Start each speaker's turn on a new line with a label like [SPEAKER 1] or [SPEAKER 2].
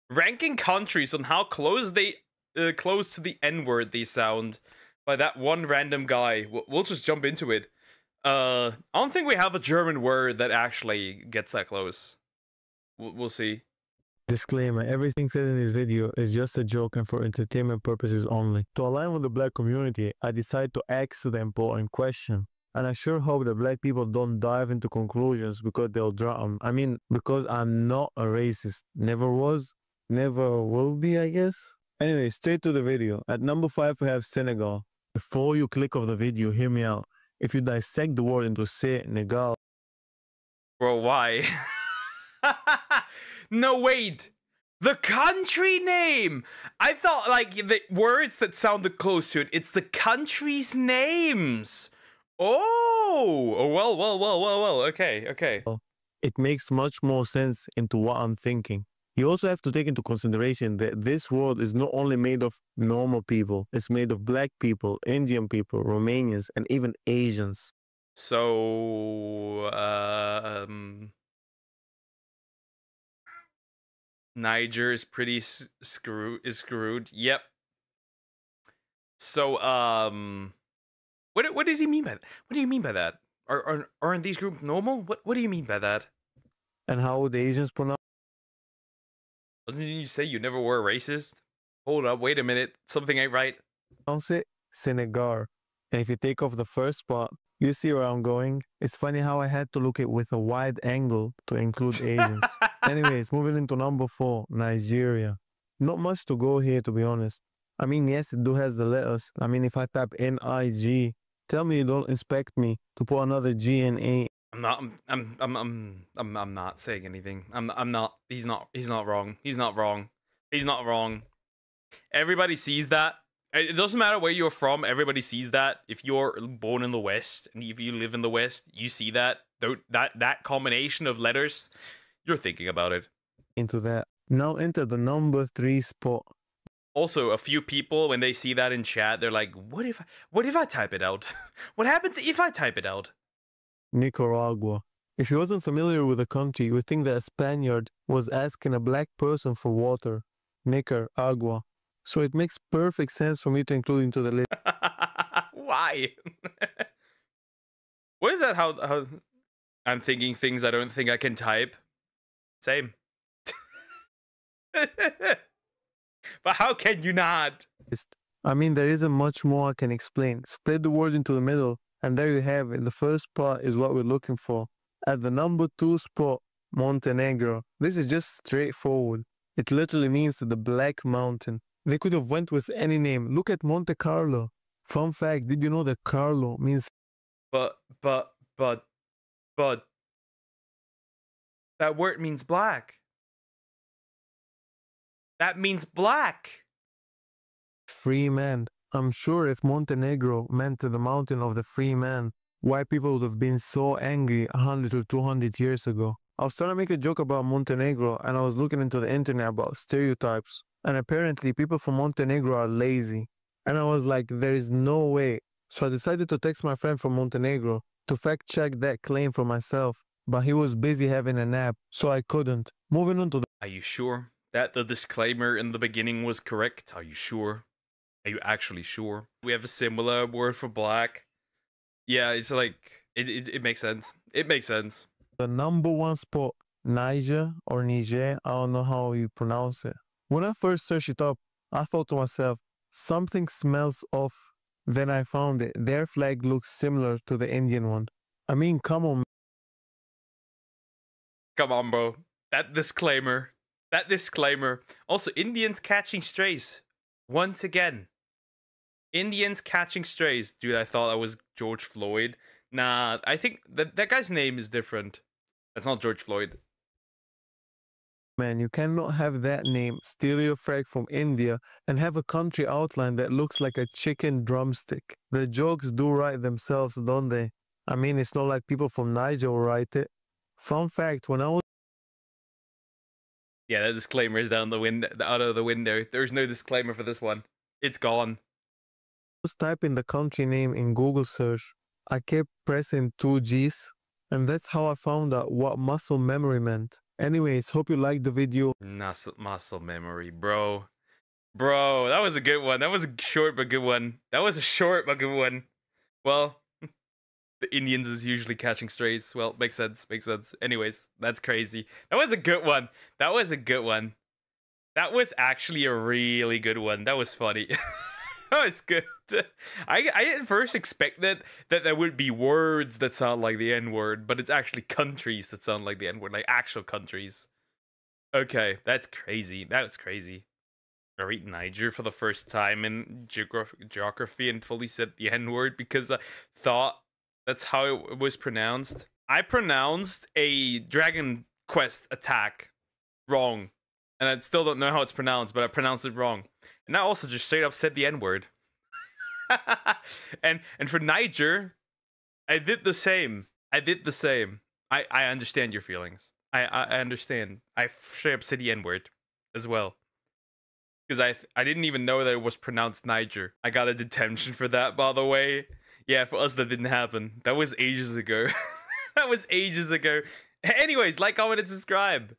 [SPEAKER 1] Ranking countries on how close they close to the N-word they sound by that one random guy. We'll just jump into it. I don't think we have a German word that actually gets that close. We'll see.
[SPEAKER 2] Disclaimer, everything said in this video is just a joke and for entertainment purposes only. To align with the black community, I decided to ask the important question. And I sure hope that black people don't dive into conclusions because they'll drown. I mean, because I'm not a racist. Never was, never will be, I guess. Anyway, straight to the video. At number 5 we have Senegal. Before you click off the video, hear me out. If you dissect the word into Senegal...
[SPEAKER 1] Bro, why? No, wait. The country name. I thought like the words that sounded close to it. It's the country's names. Oh, well. Okay.
[SPEAKER 2] It makes much more sense into what I'm thinking. You also have to take into consideration that this world is not only made of normal people, it's made of black people, Indian people, Romanians, and even Asians.
[SPEAKER 1] So, Niger is pretty screwed. Yep. So, what does he mean by that? What do you mean by that? Aren't these groups normal? What do you mean by that?
[SPEAKER 2] And how would the Asians pronounce?
[SPEAKER 1] Didn't you say you never were racist? Hold up, wait a minute. Something ain't right.
[SPEAKER 2] Pronounce it Senegal. And if you take off the first part, you see where I'm going. It's funny how I had to look at with a wide angle to include Asians. Anyways, moving into number 4, Nigeria. Not much to go here, to be honest. I mean, yes, it do has the letters. I mean, if I type N-I-G, tell me you don't expect me to put another G and A.
[SPEAKER 1] I'm not saying anything. I'm not. He's not wrong. He's not wrong. Everybody sees that. It doesn't matter where you're from. Everybody sees that. If you're born in the West and if you live in the West, you see that. That combination of letters, you're thinking about it.
[SPEAKER 2] Into that. Now enter the number 3 spot.
[SPEAKER 1] Also, a few people, when they see that in chat, they're like, what if I type it out? What happens if I type it out?
[SPEAKER 2] Nicaragua. If you wasn't familiar with the country, you would think that a Spaniard was asking a black person for water. Nicaragua. So it makes perfect sense for me to include into the list.
[SPEAKER 1] Why? What is that? How I'm thinking things I don't think I can type. Same. But how can you not?
[SPEAKER 2] I mean, there isn't much more I can explain. Split the word into the middle, and there you have it. The first part is what we're looking for. At the number 2 spot, Montenegro. This is just straightforward. It literally means the Black Mountain. They could have went with any name. Look at Monte Carlo. Fun fact, did you know that Carlo means...
[SPEAKER 1] But that word means black. That means black.
[SPEAKER 2] Free man. I'm sure if Montenegro meant the mountain of the free man, white people would have been so angry 100 or 200 years ago. I was trying to make a joke about Montenegro and I was looking into the internet about stereotypes. And apparently people from Montenegro are lazy. And I was like, there is no way. So I decided to text my friend from Montenegro to fact check that claim for myself. But he was busy having a nap, so I couldn't. Moving on to the...
[SPEAKER 1] Are you sure that the disclaimer in the beginning was correct? Are you sure? Are you actually sure? We have a similar word for black. Yeah, it's like, it makes sense. It makes sense.
[SPEAKER 2] The number 1 spot, Niger or Niger, I don't know how you pronounce it. When I first searched it up, I thought to myself, something smells off. Then I found it. Their flag looks similar to the Indian one. I mean, come on.
[SPEAKER 1] Come on, bro. That disclaimer. Also, Indians catching strays. Once again. Indians catching strays. Dude, I thought that was George Floyd. Nah, I think that guy's name is different. That's not George Floyd.
[SPEAKER 2] Man, you cannot have that name, steal your flag from India, and have a country outline that looks like a chicken drumstick. The jokes do write themselves, don't they? I mean, it's not like people from Niger will write it. Fun fact, when I was...
[SPEAKER 1] Yeah, that disclaimer is down the window, out of the window. There's no disclaimer for this one. It's gone.
[SPEAKER 2] I was typing the country name in Google search. I kept pressing 2 Gs, and that's how I found out what muscle memory meant. Anyways, hope you liked the video.
[SPEAKER 1] Muscle memory, bro. Bro, that was a good one. That was a short but good one. That was a short but good one. Well, the Indians is usually catching strays. Well, makes sense. Makes sense. Anyways, that's crazy. That was a good one. That was a good one. That was actually a really good one. That was funny. That was good. I at first expected that there would be words that sound like the N-word, but it's actually countries that sound like the N-word, like actual countries. Okay, that's crazy. That was crazy. I read Niger for the first time in geography and fully said the N-word because I thought that's how it was pronounced. I pronounced a Dragon Quest attack wrong. And I still don't know how it's pronounced, but I pronounced it wrong. And I also just straight up said the N-word. and for Niger, I did the same. I did the same. I understand your feelings. I understand. I straight up said the N-word as well. Because I didn't even know that it was pronounced Niger. I got a detention for that, by the way. Yeah, for us that didn't happen. That was ages ago. That was ages ago. Anyways, like, comment, and subscribe.